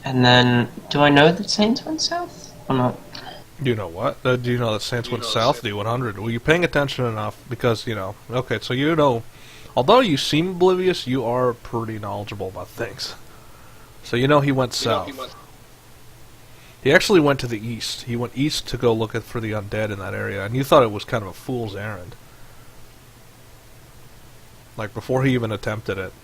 And then, do I know that Saints went south or not? Do you know what? Do you know that Saints went south D100? Were you paying attention enough? Because, okay, so you know, although you seem oblivious, you are pretty knowledgeable about things. So you know he went south. He actually went to the east. He went east to go look for the undead in that area, and you thought it was kind of a fool's errand. Like, before he even attempted it.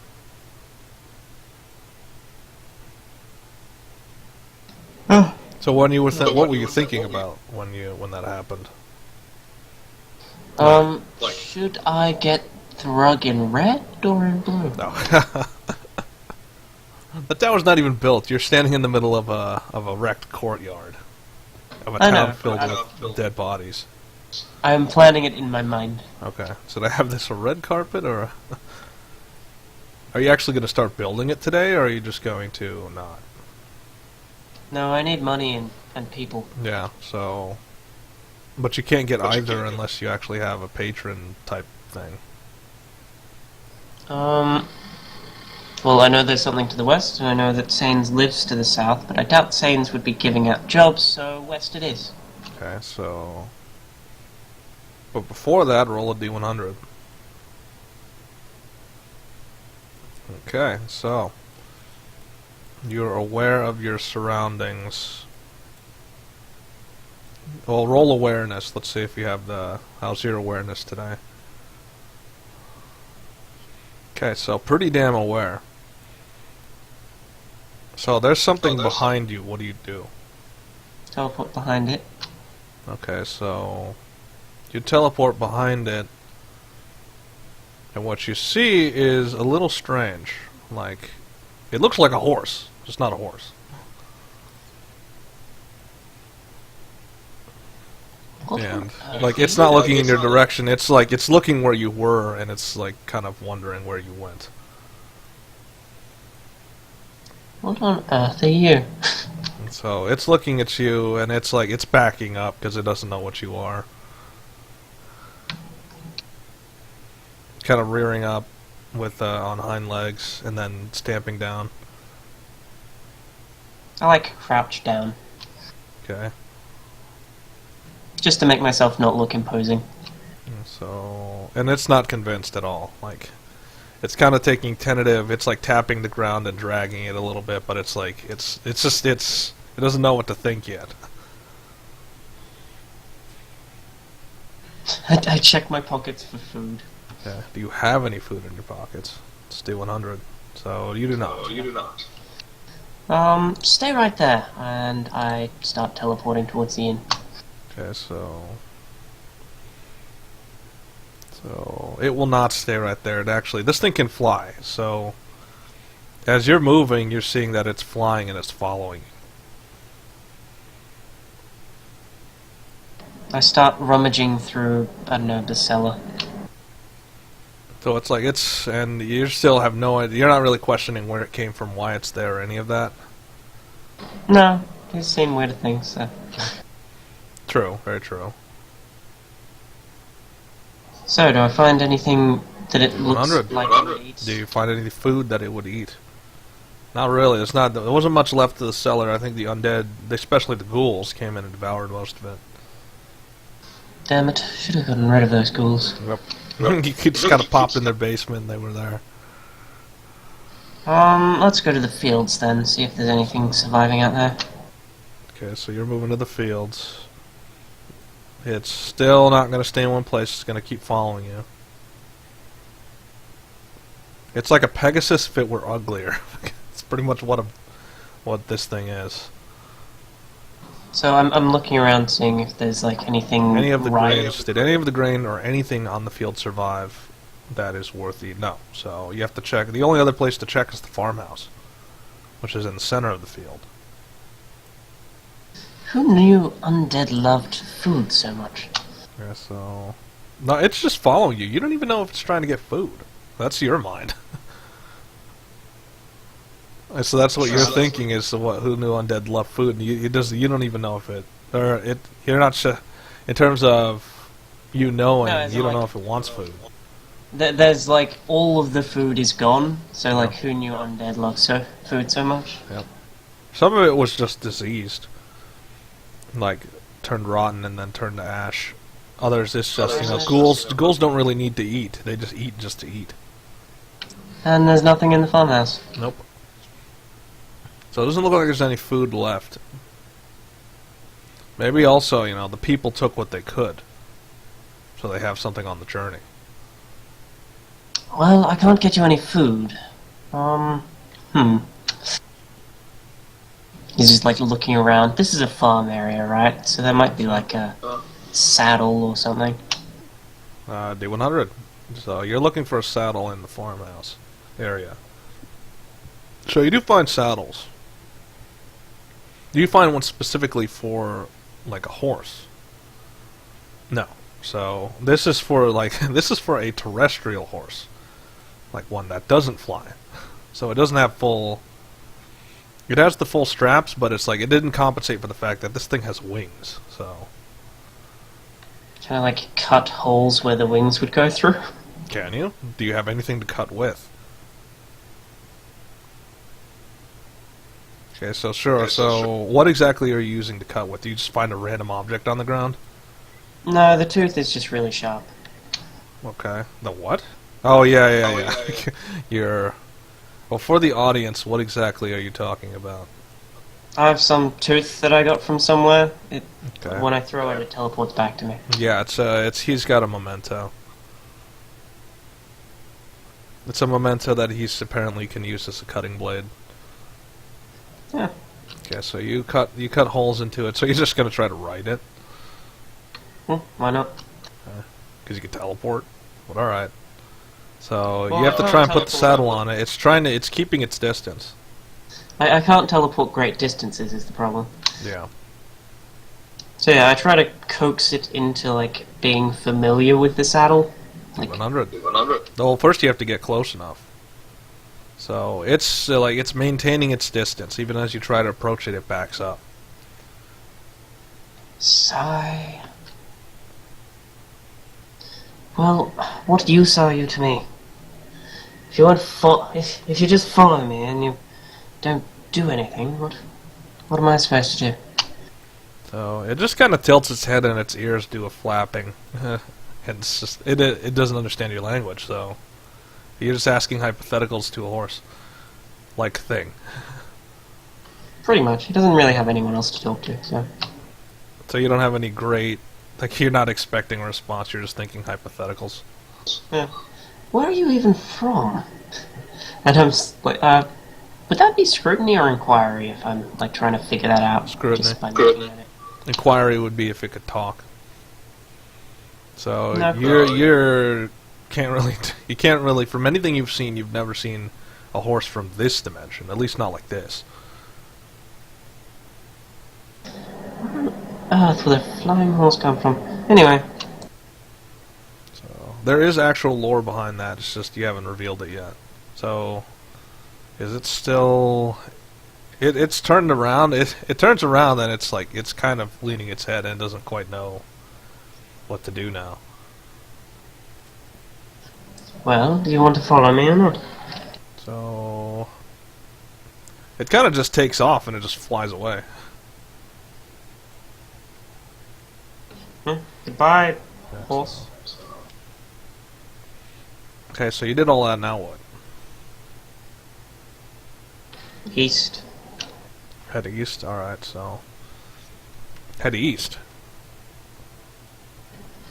Oh. So when you were what were you thinking about when that happened? Should I get the rug in red or in blue? No. The tower's not even built. You're standing in the middle of a wrecked courtyard of a town filled with dead bodies. I'm planning it in my mind. Okay. So do I have this a red carpet or are you actually going to start building it today, or are you just going to not? No, I need money and people. Yeah, so... But you can't get either unless you actually have a patron type thing. Well, I know there's something to the west, and I know that Sains lives to the south, but I doubt Sains would be giving out jobs, so west it is. Okay, so... But before that, roll a D100. Okay, so... You're aware of your surroundings. Well, roll awareness. Let's see if you have the... How's your awareness today? Okay, so pretty damn aware. So there's something behind you. What do you do? Teleport behind it. Okay, so... You teleport behind it. And what you see is a little strange. Like... It looks like a horse. It's not a horse. And like it's not looking in your direction. It's like it's looking where you were, and it's like kind of wondering where you went. What on earth are you? And so it's looking at you, and it's like it's backing up because it doesn't know what you are. Kind of rearing up with on hind legs, and then stamping down. I like crouch down. Okay. Just to make myself not look imposing. So, and it's not convinced at all. Like, it's kind of taking tentative. It's like tapping the ground and dragging it a little bit, but it's like it doesn't know what to think yet. I check my pockets for food. Okay. Do you have any food in your pockets? It's D100. So you do not. Stay right there, and I start teleporting towards the inn. Okay, so it will not stay right there. It actually, this thing can fly. So as you're moving, you're seeing that it's flying and it's following you. I start rummaging through, I don't know, the cellar. So it's like and you still have no idea. You're not really questioning where it came from, why it's there, or any of that. No, he's seen weirder things, so. True, very true. So, do I find anything that it looks 100. like it eats? Do you find any food that it would eat? Not really. There wasn't much left of the cellar. I think the undead, especially the ghouls, came in and devoured most of it. Damn it, should have gotten rid of those ghouls. Yep. You just kind of popped in their basement and they were there. Let's go to the fields then, see if there's anything surviving out there. Okay, so you're moving to the fields. It's still not going to stay in one place. It's going to keep following you. It's like a Pegasus if it were uglier. It's pretty much what this thing is. So I'm looking around, seeing if there's like anything. Did any of the grain or anything on the field survive that is worth eating? No. So you have to check. The only other place to check is the farmhouse, which is in the center of the field. Who knew undead loved food so much? Yeah, so... No, it's just following you. You don't even know if it's trying to get food. That's your mind. So that's what you're thinking is who knew undead loved food. And you don't even know if you're not sure. In terms of you knowing, No, you don't know if it wants food. There's like, all of the food is gone, so like, who knew undead loved food so much? Yep. Some of it was just diseased, like turned rotten and then turned to ash. Others, it's just, you know, ghouls. Ghouls don't really need to eat. They just eat to eat. And there's nothing in the farmhouse. Nope. So it doesn't look like there's any food left. Maybe also, you know, the people took what they could, so they have something on the journey. Well, I can't get you any food. He's just like looking around. This is a farm area, right? So there might be like a saddle or something. D100. So you're looking for a saddle in the farmhouse area. So you do find saddles. Do you find one specifically for like a horse? No. So this is for like this is for a terrestrial horse, like one that doesn't fly. So it doesn't have full. It has the full straps, but it's like it didn't compensate for the fact that this thing has wings. So Can I like cut holes where the wings would go through? can you? Do you have anything to cut with? Okay, so sure. So what exactly are you using to cut with? Do you just find a random object on the ground? No, the tooth is just really sharp. Okay. The what? Oh, yeah. You're... Well, for the audience, what exactly are you talking about? I have some tooth that I got from somewhere. Okay. When I throw it, it teleports back to me. Yeah, it's he's got a memento. It's a memento that he's apparently can use as a cutting blade. Yeah. Okay, so you cut holes into it. So you're just gonna try to write it? Why not? Because you can teleport. But all right. So Well, you have I to can't try and put the teleport. saddle on it. It's keeping its distance. I can't teleport great distances is the problem. Yeah. So yeah, I try to coax it into like being familiar with the saddle. Like, 100. Well, first you have to get close enough. So it's like it's maintaining its distance. Even as you try to approach it, it backs up. sigh. Well, what use are you to me? If you won't if you just follow me and you don't do anything, what am I supposed to do? So it just kind of tilts its head and its ears do a flapping. And it's just it doesn't understand your language, so you're just asking hypotheticals to a horse like thing. Pretty much. He doesn't really have anyone else to talk to, so. So you don't have any great, like, you're not expecting a response, you're just thinking hypotheticals. Yeah. Where are you even from? And wait, would that be scrutiny or inquiry if I'm like trying to figure that out? Scrutiny. Just by looking at it. Inquiry would be if it could talk. So No. you can't really, from anything you've seen, you've never seen a horse from this dimension, at least not like this. Earth will a flying horse come from? Anyway. So there is actual lore behind that, it's just you haven't revealed it yet. So is it still... It's turned around, it turns around and it's like, it's kind of leaning its head and doesn't quite know what to do now. Well, do you want to follow me or not? So it kind of just takes off and it just flies away. Goodbye, horse. Okay, so you did all that, now what? East. Head east? Alright, so... Head east?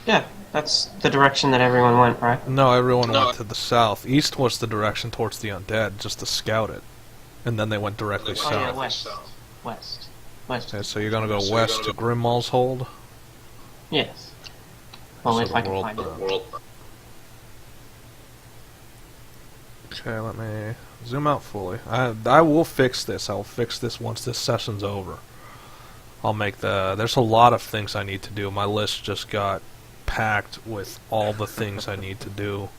Yeah, that's the direction that everyone went, right? No, everyone went to the south. East was the direction towards the undead, just to scout it. And then they went directly south. Oh yeah, west. West. West. Okay, so you're gonna go west to Grimmaul's Hold? Yes. Well, So if the I can world find it. burn. Okay, let me zoom out fully. I will fix this. I'll fix this once this session's over. I'll make there's a lot of things I need to do. My list just got packed with all the things I need to do.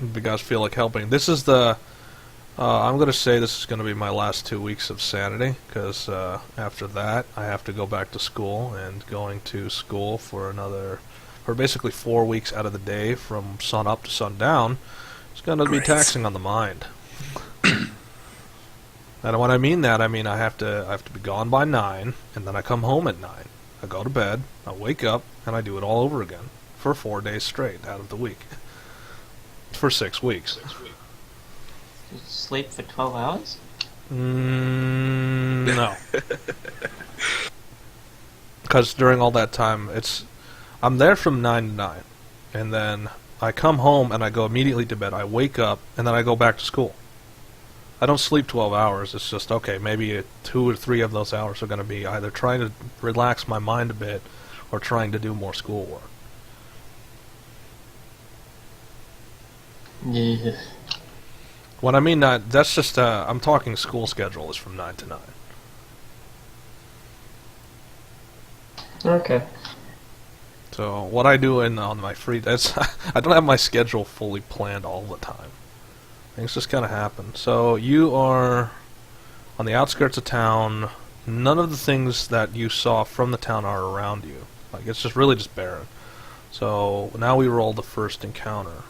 If you guys feel like helping. This is the... I'm going to say this is going to be my last 2 weeks of sanity, because after that I have to go back to school, and going to school for basically 4 weeks out of the day from sun up to sundown is going to be taxing on the mind. And when I mean that, I mean I have to be gone by 9, and then I come home at 9. I go to bed, I wake up, and I do it all over again for 4 days straight out of the week. For 6 weeks. You sleep for 12 hours? No. Because during all that time, I'm there from 9 to 9, and then I come home and I go immediately to bed. I wake up, and then I go back to school. I don't sleep 12 hours. It's just, okay, maybe 2 or 3 of those hours are going to be either trying to relax my mind a bit or trying to do more schoolwork. Yeah. When I mean that, that's just, I'm talking school schedule is from 9 to 9. Okay. So what I do on my free days, I don't have my schedule fully planned all the time. Things just kind of happen. So you are on the outskirts of town. None of the things that you saw from the town are around you. Like, it's just really just barren. So now we roll the first encounter,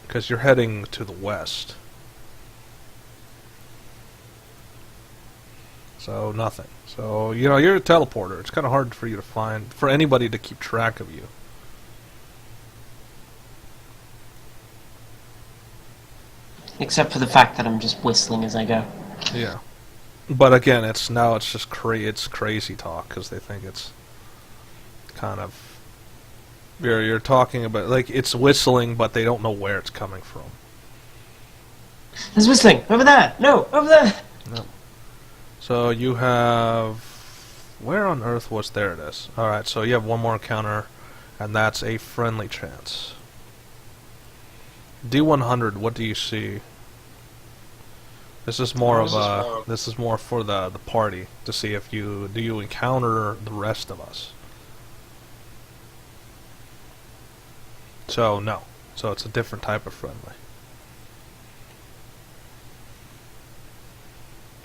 because you're heading to the west. So nothing. So, you're a teleporter. It's kind of hard for you to find, for anybody to keep track of you. Except for the fact that I'm just whistling as I go. Yeah. But again, it's just it's crazy talk, because they think it's kind of, you're talking about, like, it's whistling, but they don't know where it's coming from. There's whistling! Over there! No! Over there! No. So you have, where on earth was, there it is. Alright, so you have one more encounter, and that's a friendly chance. D100, what do you see? This is more this is more for the party, to see if do you encounter the rest of us. So no. So it's a different type of friendly.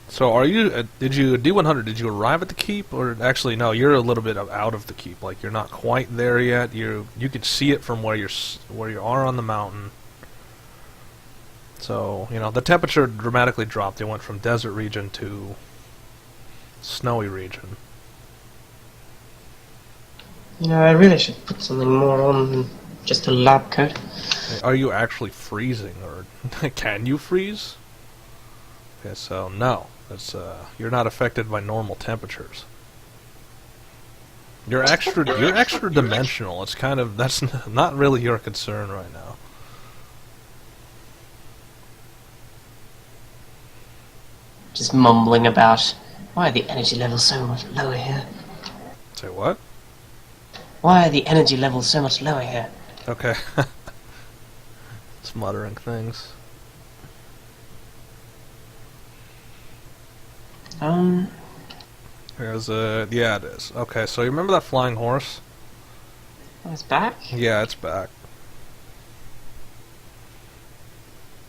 So are you, D100, did you arrive at the keep, or actually no, you're a little bit out of the keep, like you're not quite there yet. You can see it from where you are on the mountain. So, the temperature dramatically dropped. It went from desert region to snowy region. I really should put something more on than just a lab coat. Are you actually freezing, or can you freeze? Okay, so no. You're not affected by normal temperatures. You're extra dimensional. It's kind of, that's not really your concern right now. Just mumbling about, why are the energy levels so much lower here? Say what? Why are the energy levels so much lower here? Okay. It's muttering things. There's yeah, it is. Okay, so you remember that flying horse? Oh, it's back? Yeah, it's back.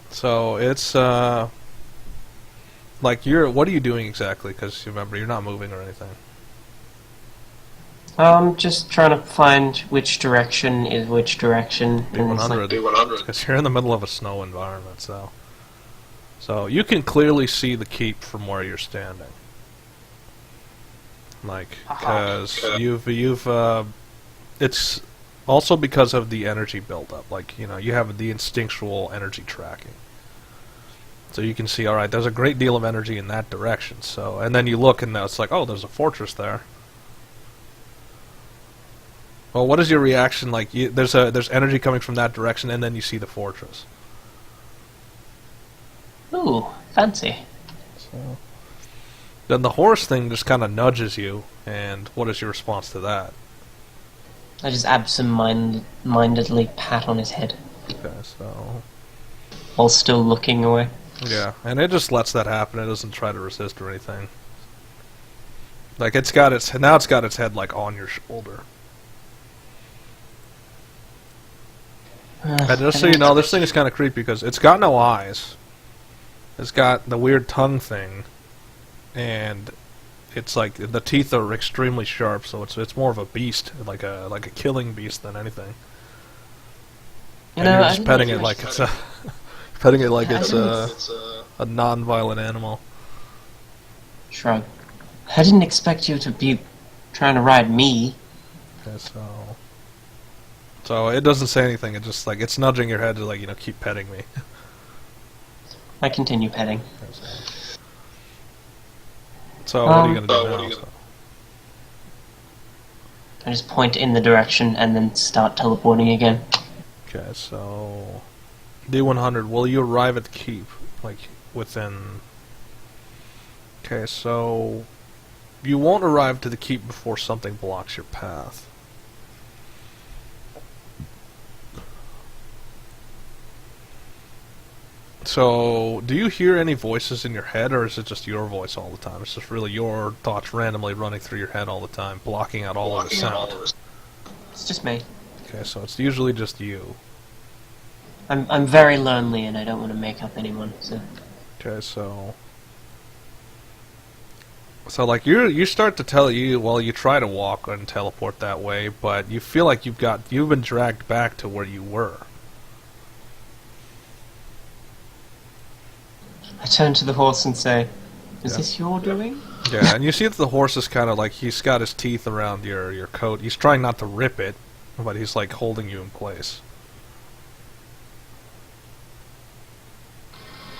So it's like what are you doing exactly? Because remember, you're not moving or anything. Just trying to find which direction is which direction. D100. Because you're in the middle of a snow environment, so you can clearly see the keep from where you're standing. Like, because it's also because of the energy buildup. Like, you have the instinctual energy tracking. So you can see, alright, there's a great deal of energy in that direction. So, and then you look and it's like, oh, there's a fortress there. Well, what is your reaction like? There's energy coming from that direction, and then you see the fortress. Ooh, fancy. So, then the horse thing just kind of nudges you, and what is your response to that? I just absent-mindedly pat on his head. Okay, so... while still looking away. Yeah, and it just lets that happen. It doesn't try to resist or anything. Like, it's got its head, like, on your shoulder. And just so you know, this thing is kind of creepy because it's got no eyes. It's got the weird tongue thing, and it's like the teeth are extremely sharp, so it's more of a beast, like a killing beast than anything. And you're just petting it like it's a non-violent animal. Shrug. I didn't expect you to be trying to ride me. Okay, so it doesn't say anything. It just like it's nudging your head to like keep petting me. I continue petting. So what are you gonna do now? I just point in the direction and then start teleporting again. Okay, so D100. Will you arrive at the keep like within? Okay, so you won't arrive to the keep before something blocks your path. So, do you hear any voices in your head, or is it just your voice all the time? It's just really your thoughts randomly running through your head all the time, blocking out all of the sound. It's just me. Okay, so it's usually just you. I'm very lonely and I don't want to make up anyone, so... Okay, so like you start to tell you try to walk and teleport that way, but you feel like you've been dragged back to where you were. I turn to the horse and say, is this your doing? Yeah, and you see that the horse is kind of like, he's got his teeth around your coat. He's trying not to rip it, but he's like holding you in place.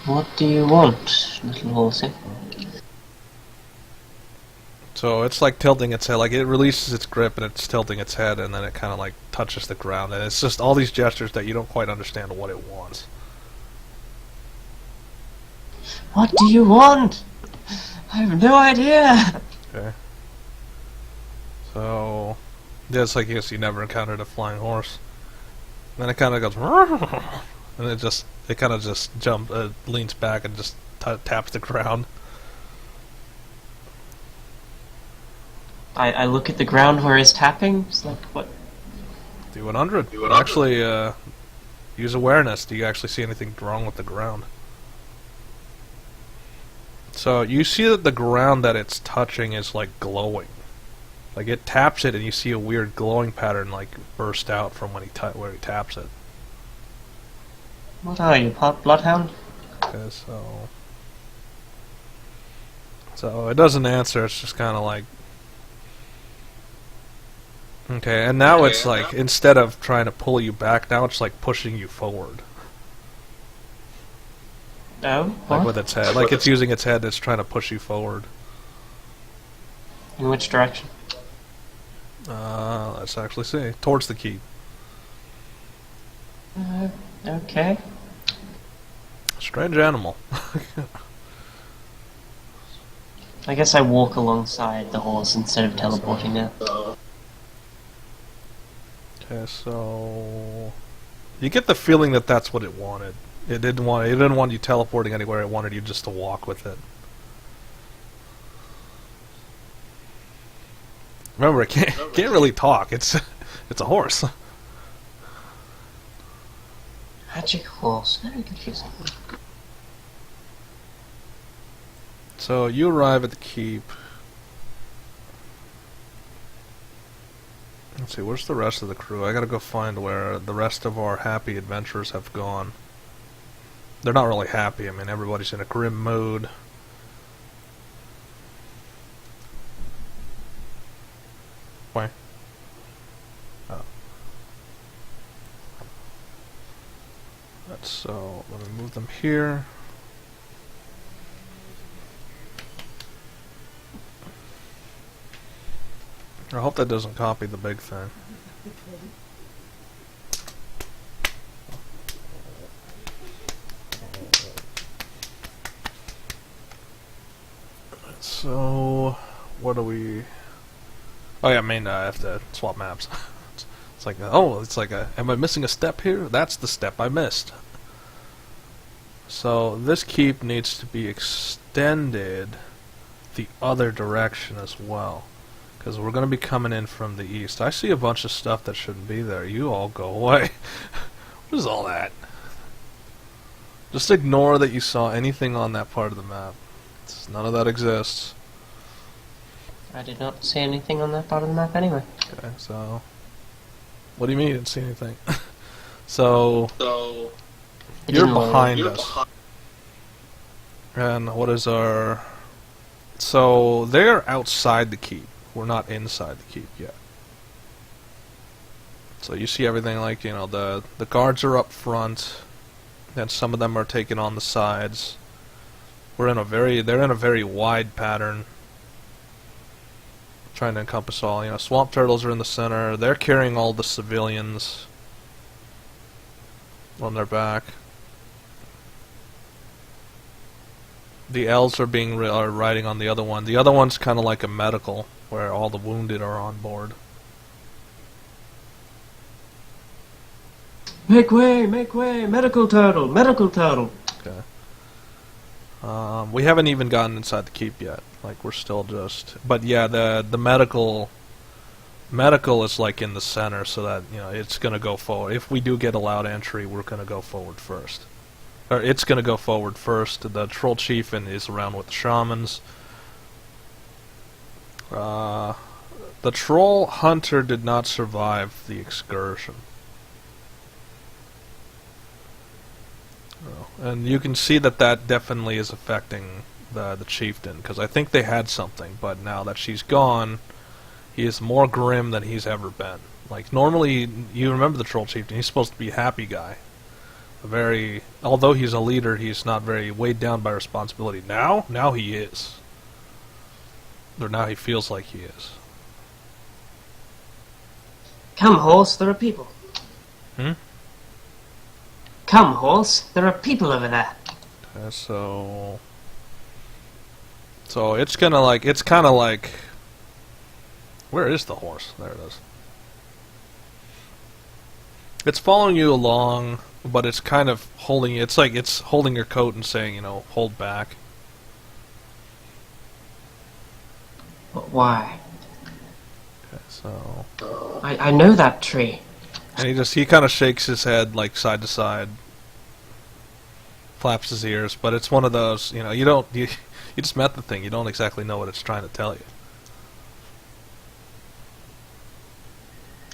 What do you want, little horsey? So it's like tilting its head, like it releases its grip and it's tilting its head, and then it kind of like touches the ground, and it's just all these gestures that you don't quite understand what it wants. What do you want? I have no idea. Okay. So, yeah, it's like you never encountered a flying horse. And then it kind of goes, and it kind of just leans back and just taps the ground. I look at the ground where it's tapping. It's like, what? D100. Actually, use awareness. Do you actually see anything wrong with the ground? So you see that the ground that it's touching is like glowing. Like it taps it and you see a weird glowing pattern like burst out from where he taps it. What are you, pot bloodhound? Okay, so it doesn't answer, it's just kinda like, okay, and now it's like, instead of trying to pull you back, now it's like pushing you forward. Oh? What? Like with its head. Like it's using its head, it's trying to push you forward. In which direction? Let's actually see. Towards the keep. Okay. Strange animal. I guess I walk alongside the horse instead of teleporting it. Okay, so you get the feeling that that's what it wanted. It didn't want you teleporting anywhere. It wanted you just to walk with it. Remember, it can't really talk. It's a horse. Magic horse. Very confusing. So you arrive at the keep. Let's see, where's the rest of the crew? I gotta go find where the rest of our happy adventurers have gone. They're not really happy. I mean, everybody's in a grim mood. Why? Oh. So, let me move them here. I hope that doesn't copy the big thing. So, what do we... Oh yeah, I have to swap maps. It's like, am I missing a step here? That's the step I missed. So, this keep needs to be extended the other direction as well. Because we're going to be coming in from the east. I see a bunch of stuff that shouldn't be there. You all go away. What is all that? Just ignore that you saw anything on that part of the map. None of that exists. I did not see anything on that part of the map anyway. Okay, so... What do you mean you didn't see anything? So... You're behind us. And what is our... So they're outside the keep. We're not inside the keep yet. So you see everything like, you know, the guards are up front, and some of them are taken on the sides. They're in a very wide pattern, trying to encompass all. You know, swamp turtles are in the center. They're carrying all the civilians on their back. The elves are are riding on the other one. The other one's kind of like a medical, where all the wounded are on board. Make way, medical turtle, medical turtle. Okay. We haven't even gotten inside the keep yet. Like, we're still just... But yeah, the medical is like in the center, so that, you know, it's going to go forward. If we do get allowed entry, we're going to go forward first. Or it's going to go forward first. The troll chieftain is around with the shamans. The troll hunter did not survive the excursion. And you can see that definitely is affecting the chieftain, because I think they had something, but now that she's gone, he is more grim than he's ever been. Like, normally, you remember the troll chieftain, he's supposed to be a happy guy. Although he's a leader, he's not very weighed down by responsibility. Now he is. Or now he feels like he is. Come, horse, there are people. Come, horse, there are people over there. So it's kind of like, where is the horse? There it is. It's following you along, but it's kind of holding. It's like it's holding your coat and saying, you know, hold back. But why? Okay, so I know that tree. and he kind of shakes his head like side to side, flaps his ears, but it's one of those, you know, you just met the thing, you don't exactly know what it's trying to tell you.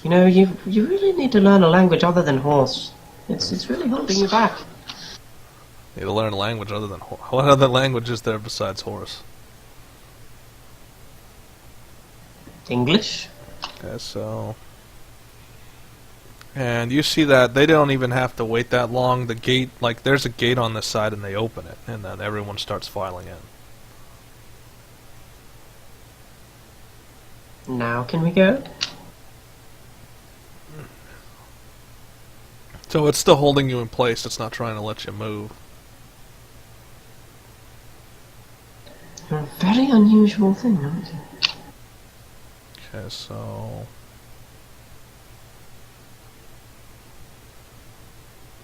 You know, you really need to learn a language other than horse. It's really holding you back. You need to learn a language other than horse. What other language is there besides horse? English? Okay, so... And you see that they don't even have to wait that long. The gate, like, there's a gate on this side and they open it, and then everyone starts filing in. Now can we go? So it's still holding you in place, it's not trying to let you move. You're a very unusual thing, aren't you? Okay, so...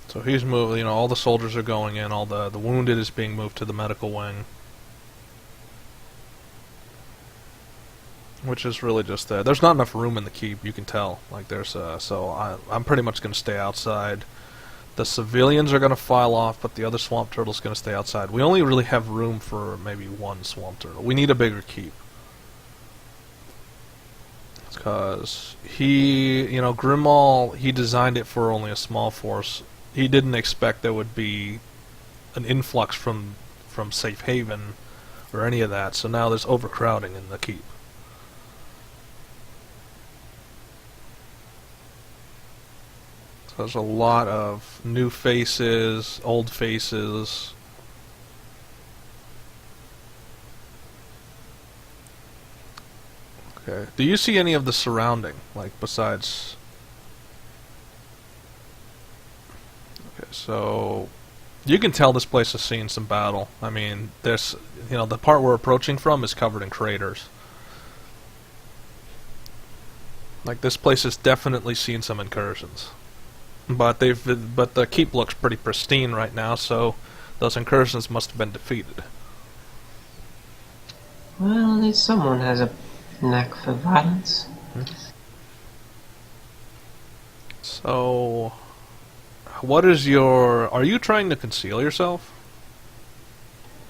So he's moving, you know, all the soldiers are going in, all the wounded is being moved to the medical wing. Which is really just there. There's not enough room in the keep, you can tell. Like, there's, so I'm pretty much going to stay outside. The civilians are going to file off, but the other swamp turtle's going to stay outside. We only really have room for maybe one swamp turtle. We need a bigger keep. Because Grimmaul, he designed it for only a small force. He didn't expect there would be an influx from Safe Haven or any of that, so now there's overcrowding in the keep. So there's a lot of new faces, old faces. Okay. Do you see any of the surrounding, like, besides... Okay, so... You can tell this place has seen some battle. I mean, there's... You know, the part we're approaching from is covered in craters. Like, this place has definitely seen some incursions. But the keep looks pretty pristine right now, so those incursions must have been defeated. Well, at least someone has a knack for violence. So, what is your... Are you trying to conceal yourself?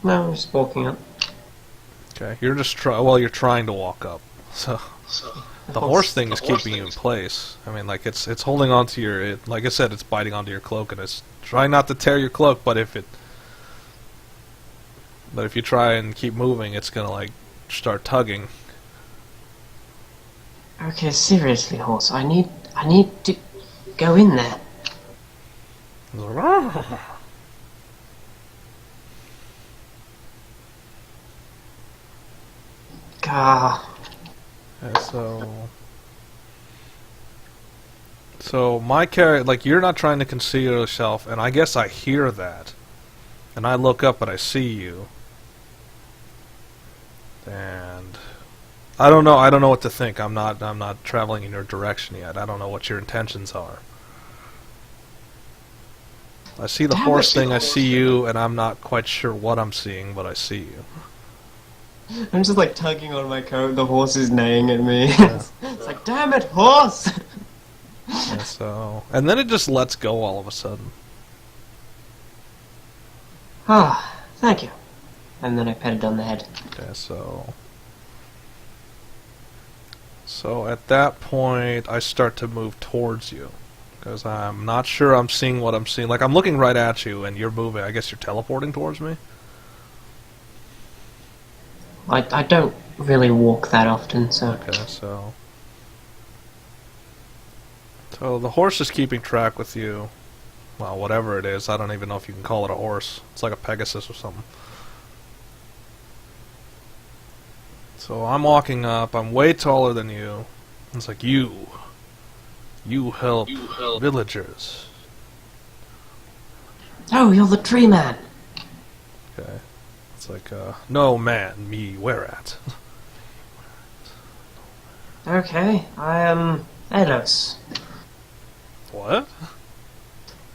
No, I'm just walking up. Okay, you're just you're trying to walk up. So, the horse thing is keeping you in place. I mean, like, it's holding onto your... like I said, it's biting onto your cloak, and it's trying not to tear your cloak, but if it... But if you try and keep moving, it's gonna like start tugging. Okay, seriously, horse. I need to go in there. Gah. And so my character, like, you're not trying to conceal yourself, and I guess I hear that, and I look up and I see you, and I don't know what to think. I'm not traveling in your direction yet. I don't know what your intentions are. I see the horse thing, I see you, and I'm not quite sure what I'm seeing, but I see you. I'm just like tugging on my coat. The horse is neighing at me. It's like, damn it, horse! And then it just lets go all of a sudden. Ah, thank you. And then I pat it on the head. Okay, so at that point, I start to move towards you. Because I'm not sure I'm seeing what I'm seeing. Like, I'm looking right at you, and you're moving. I guess you're teleporting towards me? I don't really walk that often, so... Okay, so the horse is keeping track with you. Well, whatever it is. I don't even know if you can call it a horse. It's like a Pegasus or something. So I'm walking up. I'm way taller than you. It's like, you help villagers. Oh, you're the tree man. Okay. It's like, no man, me whereat. Okay, I am Elos. What?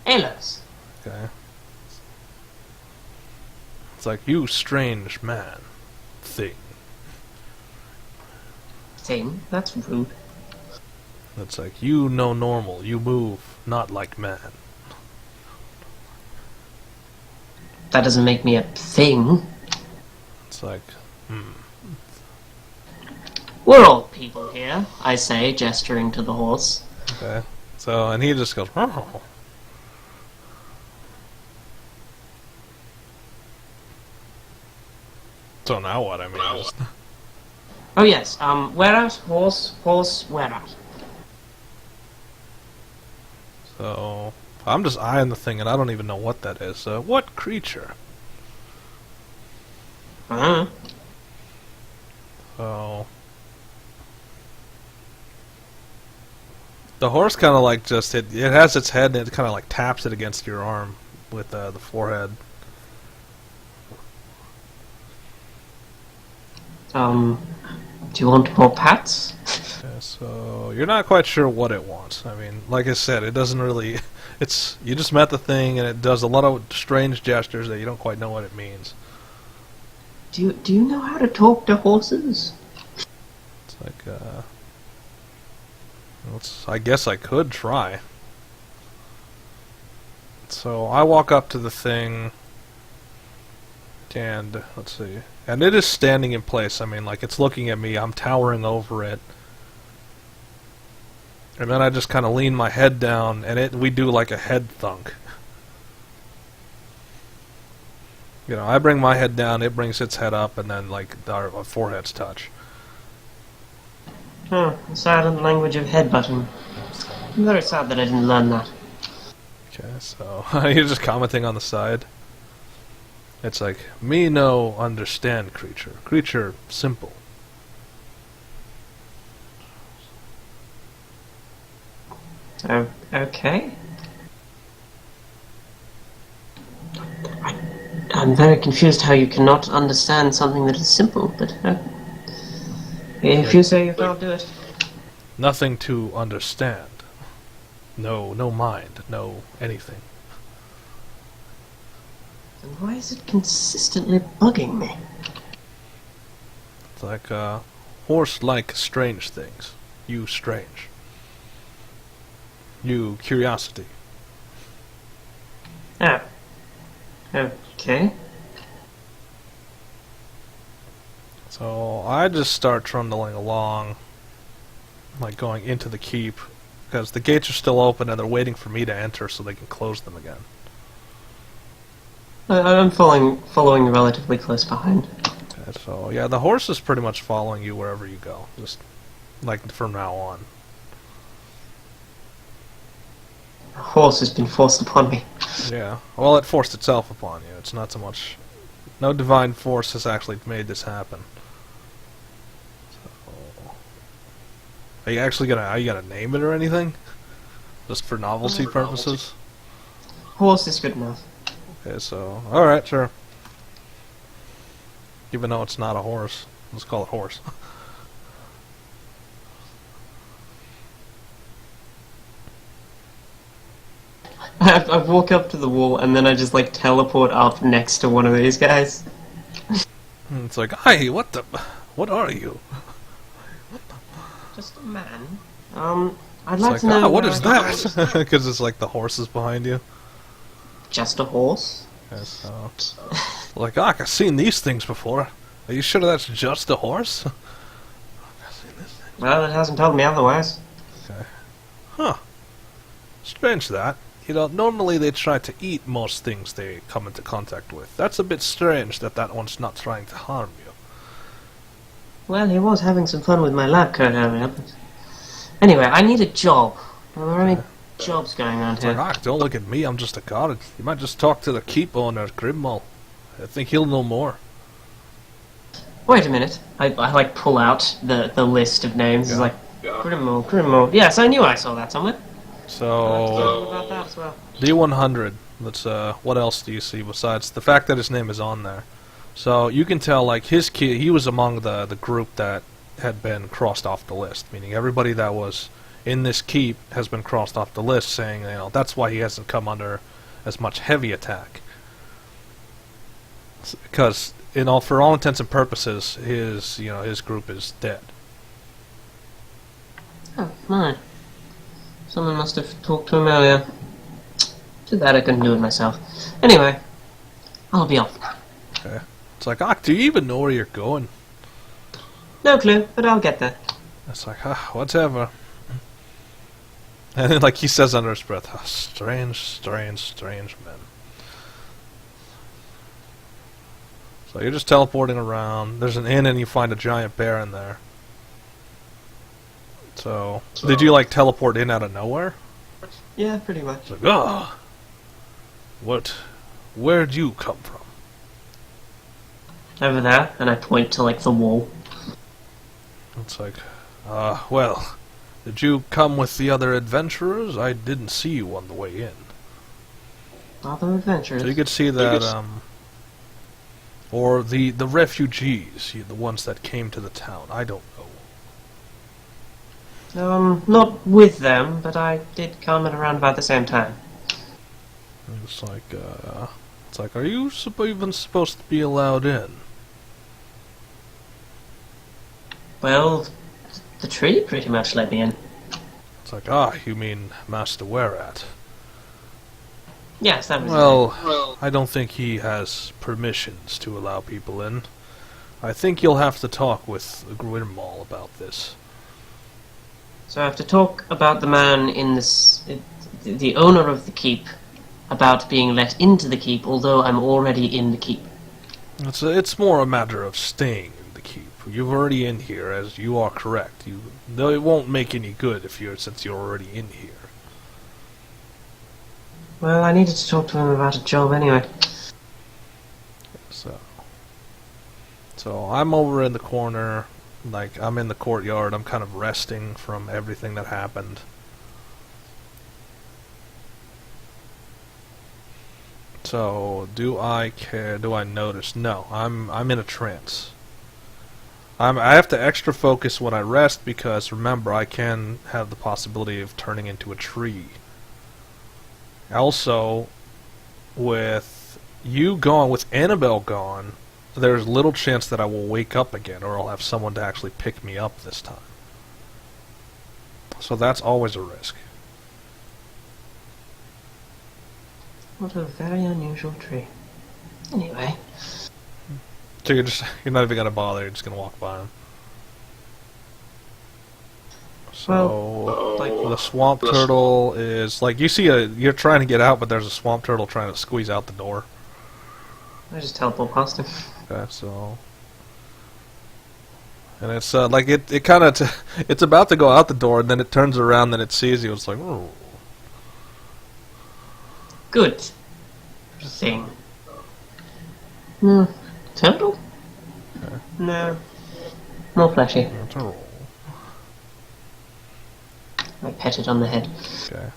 Elos. Okay. It's like, you strange man. Thing. Thing? That's rude. It's like, you know normal. You move not like man. That doesn't make me a thing. It's like, We're all people here, I say, gesturing to the horse. Okay. So, and he just goes, oh. So now what? I mean, Oh yes, where at? Horse, where at? So, I'm just eyeing the thing, and I don't even know what that is. What creature? Uh-huh. So, the horse kind of like just, it has its head, and it kind of like taps it against your arm with the forehead. Do you want more pats? Okay, so, you're not quite sure what it wants. I mean, like I said, it doesn't really... you just met the thing, and it does a lot of strange gestures that you don't quite know what it means. Do you know how to talk to horses? It's like, I guess I could try. So, I walk up to the thing, and, let's see... And it is standing in place. I mean, like, it's looking at me. I'm towering over it. And then I just kind of lean my head down, and we do like a head thunk. You know, I bring my head down, it brings its head up, and then, like, our foreheads touch. The silent language of headbutting. I'm very sad that I didn't learn that. Okay, so, you're just commenting on the side. It's like, me no understand creature. Creature simple. Oh, okay. I'm very confused how you cannot understand something that is simple, but if you say you can't do it. Nothing to understand. No mind, no anything. Then why is it consistently bugging me? It's like, horse like strange things. You strange. You curiosity. Oh. Okay. So I just start trundling along, like going into the keep, because the gates are still open and they're waiting for me to enter so they can close them again. I'm following relatively close behind. Okay, so yeah, the horse is pretty much following you wherever you go, just like from now on. A horse has been forced upon me. Yeah, well, it forced itself upon you. It's not so much. No divine force has actually made this happen. So, are you gonna name it or anything? Just for novelty purposes? Horse is good enough. Okay, so alright, sure. Even though it's not a horse, let's call it horse. I walk up to the wall and then I just like teleport up next to one of these guys. It's like, hi, what are you? Just a man. I'd It's like like, to know. what is that? Because it's like the horses behind you. Just a horse. Okay, so, like, I've seen these things before. Are you sure that's just a horse? I've seen this thing. Well, it hasn't told me otherwise. Okay. Huh. Strange that. You know, normally they try to eat most things they come into contact with. That's a bit strange that that one's not trying to harm you. Well, he was having some fun with my lab coat earlier. But... Anyway, I need a job. Are there any jobs going on here? Like, don't look at me, I'm just a guard. You might just talk to the keep owner, Grimmal. I think he'll know more. Wait a minute. I like pull out the list of names. Yeah. It's like Grimmal. Yes, I knew I saw that somewhere. So, About that as well. D100. Let's, what else do you see besides the fact that his name is on there? So, you can tell, like, his key, he was among the group that had been crossed off the list, meaning everybody that was in this keep has been crossed off the list, saying, you know, that's why he hasn't come under as much heavy attack. Because, for all intents and purposes, his group is dead. Oh, my. Someone must have talked to him earlier. Too bad I couldn't do it myself. Anyway, I'll be off now. Okay. It's like, do you even know where you're going? No clue, but I'll get there. It's like, whatever. And then, like he says under his breath, strange, strange, strange men. So you're just teleporting around. There's an inn and you find a giant bear in there. So, did you like teleport in out of nowhere? Yeah, pretty much. It's like, where'd you come from? Over there, and I point to like the wall. It's like, well, did you come with the other adventurers? I didn't see you on the way in. Other adventurers. So you could see that, or the refugees, the ones that came to the town. I don't know. Not with them, but I did come at around about the same time. It's like, are you even supposed to be allowed in? Well, the tree pretty much let me in. It's like, you mean Master Werat? Yes, that was Well, I don't think he has permissions to allow people in. I think you'll have to talk with Grimmal about this. So I have to talk about the man in this... the owner of the keep, about being let into the keep, although I'm already in the keep. It's more a matter of staying in the keep. You're already in here, as you are correct. Though it won't make any good since you're already in here. Well, I needed to talk to him about a job anyway. So I'm over in the corner, like I'm in the courtyard. I'm kind of resting from everything that happened. So, do I care? Do I notice? No, I'm in a trance. I have to extra focus when I rest because remember I can have the possibility of turning into a tree. Also, with you gone, with Annabelle gone, there's little chance that I will wake up again, or I'll have someone to actually pick me up this time. So that's always a risk. What a very unusual tree. Anyway. So you're not even gonna bother. You're just gonna walk by him. So the swamp turtle is like you see you're trying to get out, but there's a swamp turtle trying to squeeze out the door. I just teleport past him. Okay, so... And it's like it kind of it's about to go out the door, and then it turns around, and it sees you. It's like, oh. Good thing. Turtle? Okay. No. More fleshy. Turtle. I pet it on the head. Okay.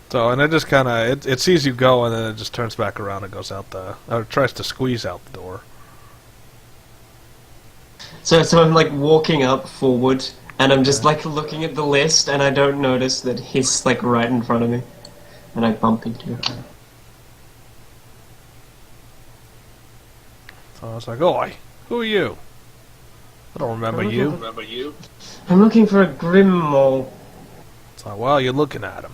So and it just kind of it sees you go, and then it just turns back around and goes out or tries to squeeze out the door. So I'm like walking up forward, and I'm just like looking at the list, and I don't notice that he's like right in front of me, and I bump into him. So I was like, "Oi, who are you? I don't remember you." I'm looking for a Grimmel. It's like, well, you're looking at him.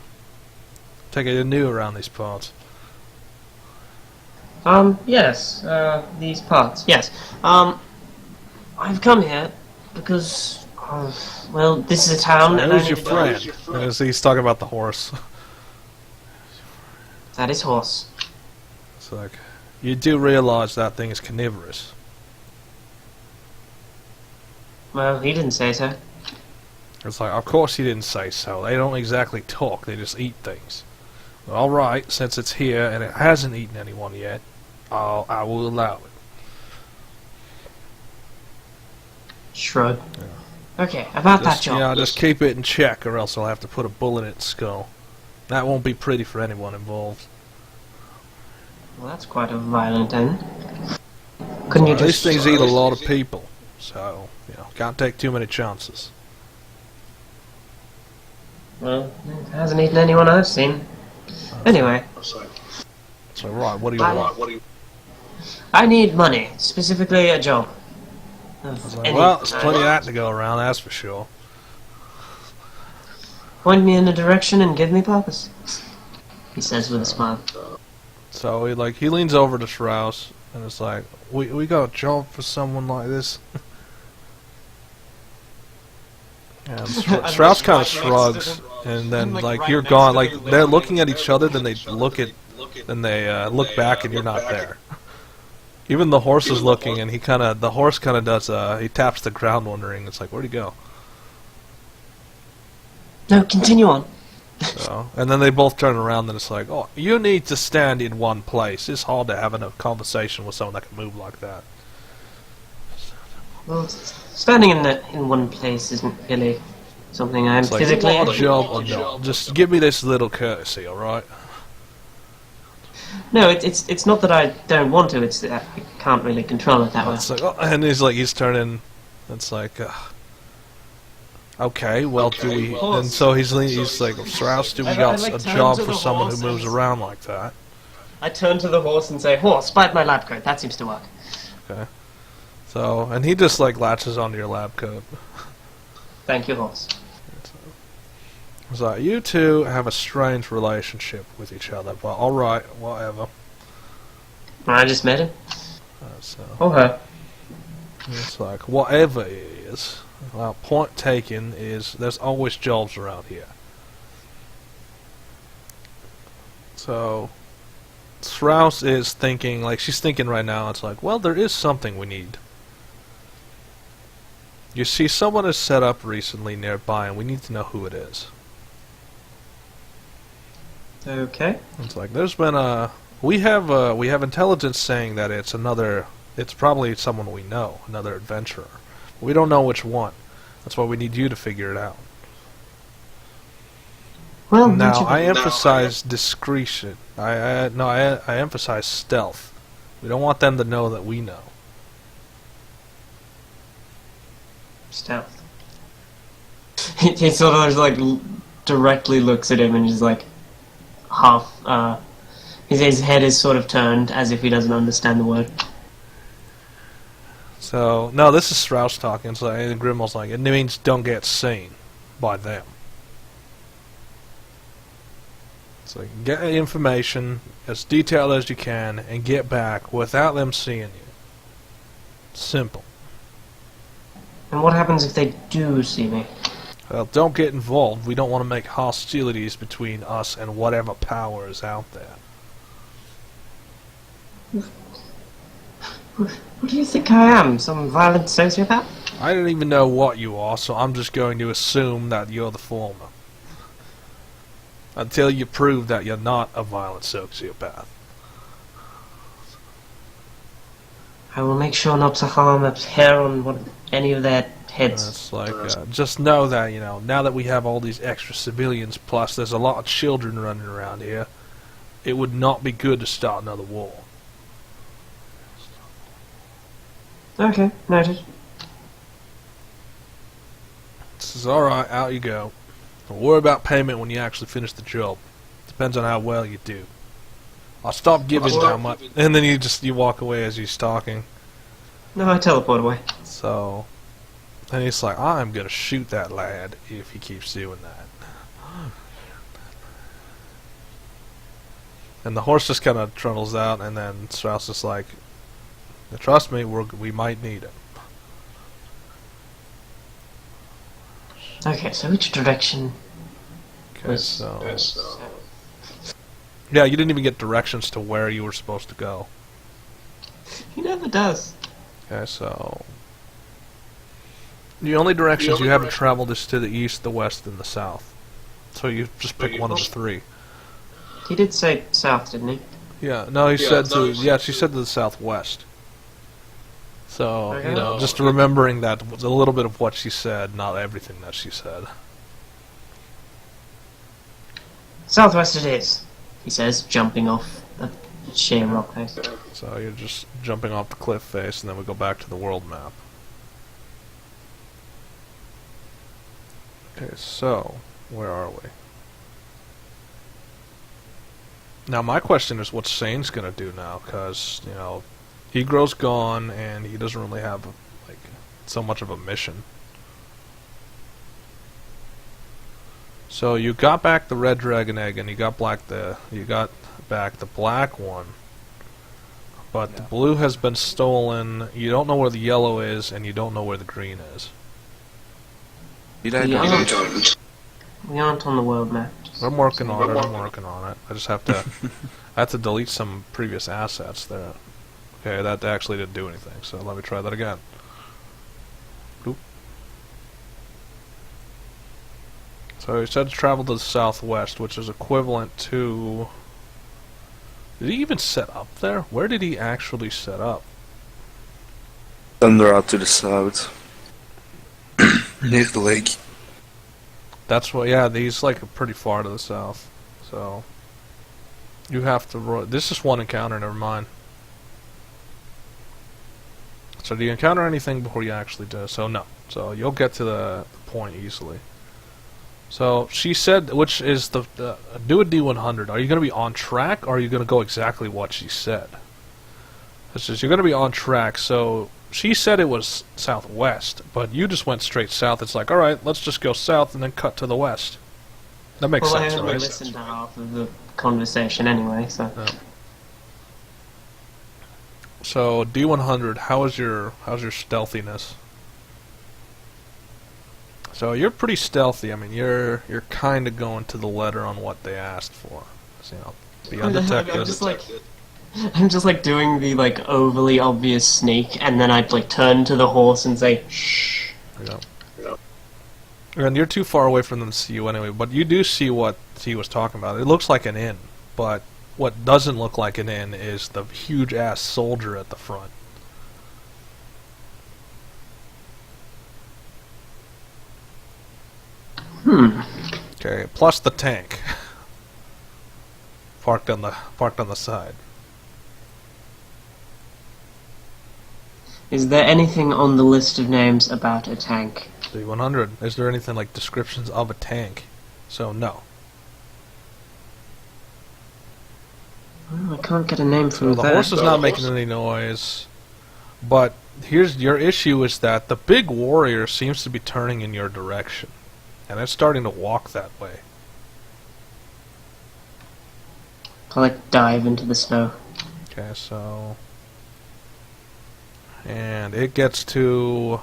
Take it you're new around these parts. Yes, these parts, yes. I've come here because, well, this is a town, and Who's your friend? And he's talking about the horse. That is horse. It's like, you do realize that thing is carnivorous. Well, he didn't say so. It's like, of course he didn't say so. They don't exactly talk, they just eat things. Well, alright, since it's here and it hasn't eaten anyone yet, I will allow it. Shrug. Yeah. Okay, about that job. Yeah, just keep it in check, or else I'll have to put a bullet in its skull. That won't be pretty for anyone involved. Well, that's quite a violent end. Couldn't you just... These things eat a lot of people, so, you know, can't take too many chances. Well, it hasn't eaten anyone I've seen. Anyway. So, right, what do you want? I need money, specifically a job. Well, there's plenty of that to go around, that's for sure. Point me in a direction and give me purpose, he says with a smile. So he leans over to Strauss and it's like, we got a job for someone like this. And Strauss kind of shrugs, and then like you're gone. Like they're looking at each other, then they look look back, and you're not there. Even the horse is looking, and the horse kind of does, he taps the ground wondering, it's like, where'd he go? No, continue on. So, and then they both turn around, and it's like, oh, you need to stand in one place. It's hard to have a conversation with someone that can move like that. Well, standing in one place isn't really something I'm physically... Like, job or no? Just give me this little courtesy, alright? No, it's not that I don't want to. It's that I can't really control it that way. It's like, oh, and he's turning. It's like, okay, well, do we? And so he's like, Strauss, do we got a job for someone who moves around like that? I turn to the horse and say, "Horse, bite my lab coat." That seems to work. Okay. So, and he just like latches onto your lab coat. Thank you, horse. It's like, you two have a strange relationship with each other. Well, alright, whatever. I just met him. So, Or her. it's like, whatever it is, well, point taken is there's always jobs around here. So, Strauss is thinking, like, she's thinking right now, it's like, well, there is something we need. You see, someone is set up recently nearby, and we need to know who it is. Okay. It's like there's been we have intelligence saying that it's probably someone we know, another adventurer. We don't know which one. That's why we need you to figure it out. Well, now I emphasize discretion. I emphasize stealth. We don't want them to know that we know. Stealth. He sort of like directly looks at him and is like half. His head is sort of turned as if he doesn't understand the word. So no, this is Strauss talking. So and Grimmel's like, it means don't get seen by them. It's like get information as detailed as you can and get back without them seeing you. Simple. And what happens if they do see me? Well, don't get involved. We don't want to make hostilities between us and whatever power is out there. What do you think I am? Some violent sociopath? I don't even know what you are, so I'm just going to assume that you're the former. Until you prove that you're not a violent sociopath. I will make sure not to harm a hair on any of their heads. It's like, just know that, you know, now that we have all these extra civilians, plus there's a lot of children running around here, it would not be good to start another war. Okay, noted. This is alright, out you go. Don't worry about payment when you actually finish the job. Depends on how well you do. I'll stop giving how much, and then you walk away as he's talking. No, I teleport away. So, and he's like, I'm gonna shoot that lad if he keeps doing that. And the horse just kind of trundles out, and then Strauss is like, trust me, we might need it. Okay, so which direction? Okay, yeah, you didn't even get directions to where you were supposed to go. He never does. Okay, so the only directions you haven't traveled is to the east, the west, and the south. So you just pick one of the three. He did say south, didn't he? Yeah, no, he said to she said to the southwest. So, Okay. you know, just remembering that was a little bit of what she said, not everything that she said. Southwest it is, he says, jumping off the sheer rock face. So you're just jumping off the cliff face, and then we go back to the world map. Okay, so, where are we? Now my question is what Sane's gonna do now, because, you know, Hegro's gone, and he doesn't really have, like, so much of a mission. So you got back the red dragon egg, and you got back the black one. But the blue has been stolen, you don't know where the yellow is, and you don't know where the green is. We aren't on the world map. I'm working on it. I just have to I have to delete some previous assets there. Okay, that actually didn't do anything, so let me try that again. Oop. So he said to travel to the southwest, which is equivalent to... Did he even set up there? Where did he actually set up? Thunder out to the south. Near the lake. That's what, yeah, he's like pretty far to the south. So, you have to, this is one encounter, never mind. So do you encounter anything before you actually do? So no. So you'll get to the point easily. So she said, which is the do a D100. Are you going to be on track, or are you going to go exactly what she said? It says you're going to be on track. So she said it was southwest, but you just went straight south. It's like, all right, let's just go south and then cut to the west. That makes sense, I only right? listened to half of the conversation anyway, so. Yeah. So D100, how's your stealthiness? So you're pretty stealthy. I mean, you're kind of going to the letter on what they asked for. So, you know, be undetected. I'm just like doing the like overly obvious sneak, and then I'd like turn to the horse and say, "Shh." Yeah. And you're too far away from them to see you anyway. But you do see what he was talking about. It looks like an inn, but what doesn't look like an inn is the huge ass soldier at the front. Okay, plus the tank parked on the side. Is there anything on the list of names about a tank? D100. Is there anything like descriptions of a tank? So no. Well, I can't get a name from So the horse is not making any noise. But here's your issue: is that the big warrior seems to be turning in your direction, and it's starting to walk that way. I'll like dive into the snow. Okay, so, and it gets to,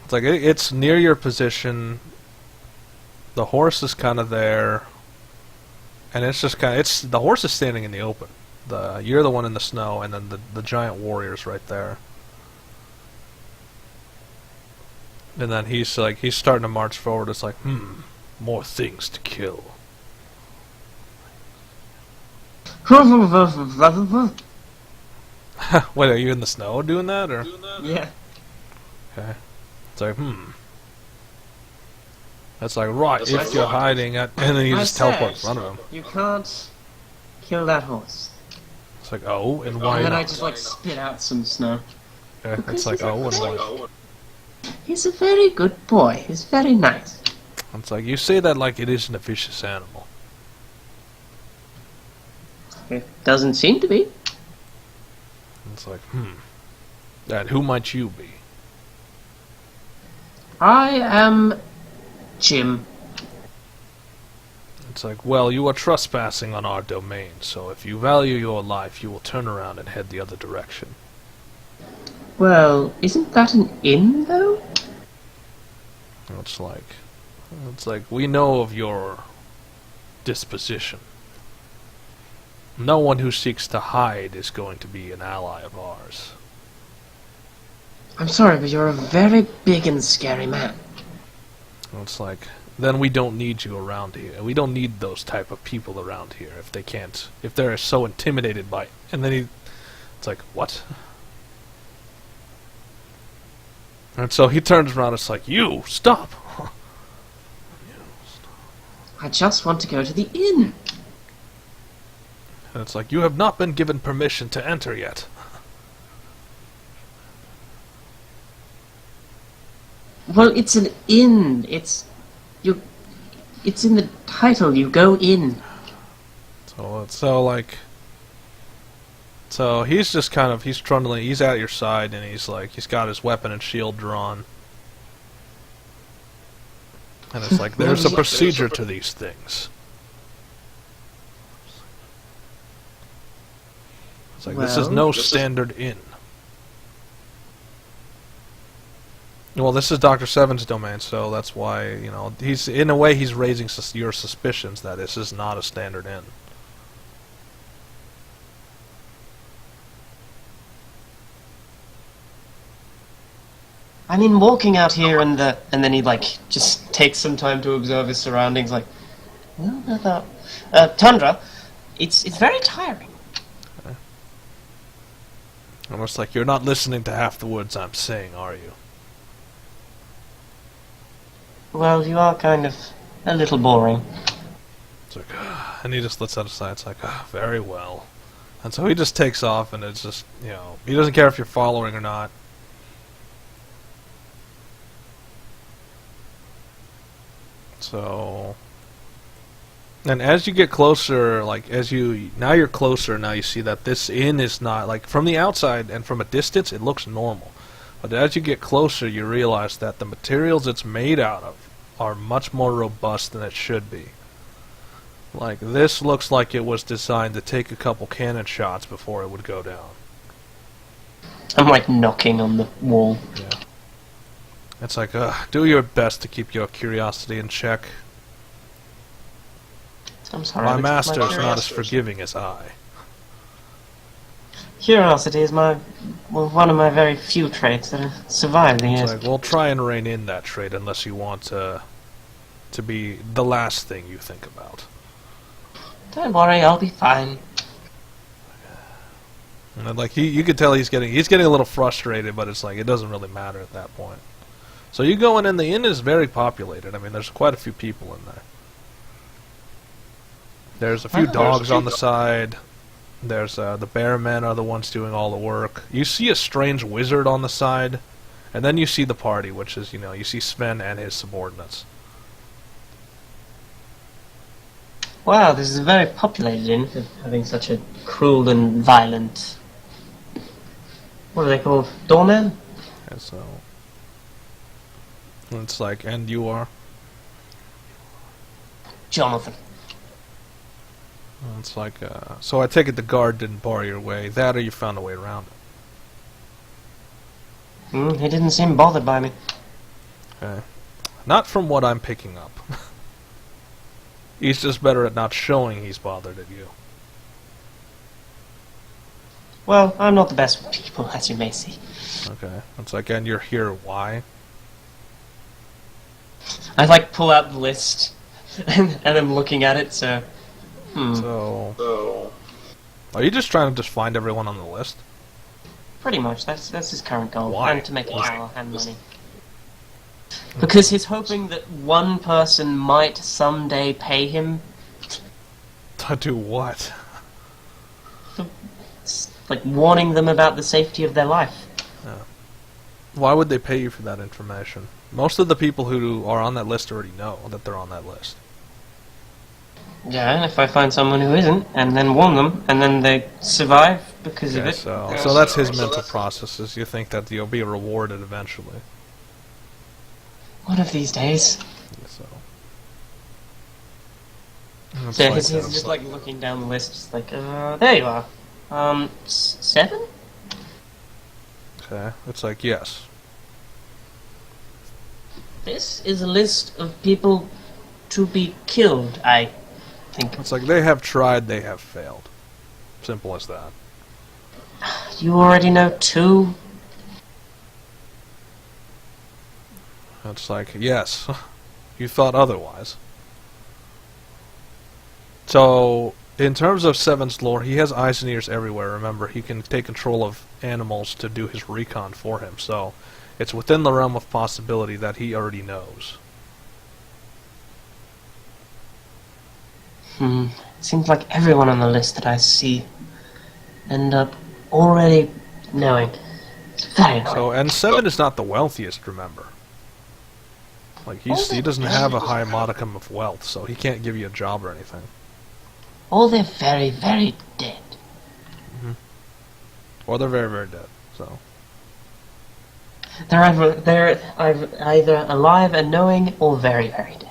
it's like it's near your position. The horse is kind of there, and it's just kind of, the horse is standing in the open. You're the one in the snow, and then the giant warrior's right there. And then he's starting to march forward. It's like, more things to kill. Wait, are you in the snow doing that, or? Yeah. Okay. It's like, That's like, right, if you're hiding at... And then you just teleport in front of him. You can't kill that horse. It's like, oh, and why And then not? I just like spit out some snow. Okay, it's like, oh, and why? He's a very good boy. He's very nice. It's like, you say that like it isn't a vicious animal. It doesn't seem to be. It's like, and who might you be? I am Jim. It's like, well, you are trespassing on our domain, so if you value your life, you will turn around and head the other direction. Well, isn't that an inn, though? It's like, we know of your disposition. No one who seeks to hide is going to be an ally of ours. I'm sorry, but you're a very big and scary man. It's like, then we don't need you around here. We don't need those type of people around here if they're so intimidated by... And then it's like, what? And so he turns around, it's like, you, stop! I just want to go to the inn. And it's like, you have not been given permission to enter yet. Well, it's an inn. It's in the title. You go in. So he's just kind of, he's trundling, he's at your side, and he's got his weapon and shield drawn. And it's like, there's a procedure to these things. It's like, this is no standard inn. Well, this is Dr. Seven's domain, so that's why, he's, in a way, he's raising your suspicions that this is not a standard inn. I mean, walking out here and then he just takes some time to observe his surroundings. Like, Tundra, it's very tiring. Okay. Almost like you're not listening to half the words I'm saying, are you? Well, you are kind of a little boring. It's like, and he just lets that aside. It's like, very well. And so he just takes off, and it's just, he doesn't care if you're following or not. So, and as you get closer, now you're closer, now you see that this inn is not, from the outside and from a distance, it looks normal. But as you get closer, you realize that the materials it's made out of are much more robust than it should be. This looks like it was designed to take a couple cannon shots before it would go down. I'm knocking on the wall. Yeah. It's like, do your best to keep your curiosity in check. I'm sorry. My master is not as forgiving as I. Curiosity is one of my very few traits that have survived the years. It's like, we'll try and rein in that trait unless you want to be the last thing you think about. Don't worry, I'll be fine. And you could tell he's getting a little frustrated, but it's like it doesn't really matter at that point. So you go in, and the inn is very populated. I mean, there's quite a few people in there. There's a few dogs on the side. There's the bear men are the ones doing all the work. You see a strange wizard on the side, and then you see the party, which is, you see Sven and his subordinates. Wow, this is a very populated inn for having such a cruel and violent... What are they called? Doorman? And so... It's like, and you are? Jonathan. It's like, so I take it the guard didn't bar your way. That or you found a way around it. He didn't seem bothered by me. Okay. Not from what I'm picking up. He's just better at not showing he's bothered at you. Well, I'm not the best with people, as you may see. Okay. It's like, and you're here, why? I like pull out the list, and I'm looking at it. So, So, are you just trying to just find everyone on the list? pretty much that's his current goal, Why? and to make power and money. Because he's hoping that one person might someday pay him, To do what? like warning them about the safety of their life. Why would they pay you for that information? Most of the people who are on that list already know that they're on that list. Yeah, and if I find someone who isn't, and then warn them, and then they survive because of Okay, it. so that's his mental processes. You think that you'll be rewarded eventually. One of these days. So, So he's just like looking down the list, just like, there you are. 7? okay, it's like, yes. This is a list of people to be killed, I think. It's like, they have tried, they have failed. Simple as that. You already know 2? It's like, yes, you thought otherwise. So, in terms of Seven's lore, he has eyes and ears everywhere. Remember, he can take control of animals to do his recon for him. So, it's within the realm of possibility that he already knows. Seems like everyone on the list that I see end up already knowing. It's very annoying. So, and Seven is not the wealthiest, remember. Like, he doesn't have a high modicum of wealth, so he can't give you a job or anything. All they're very, very dead. Or they're very, very dead, so. They're either alive and knowing, or very, very dead.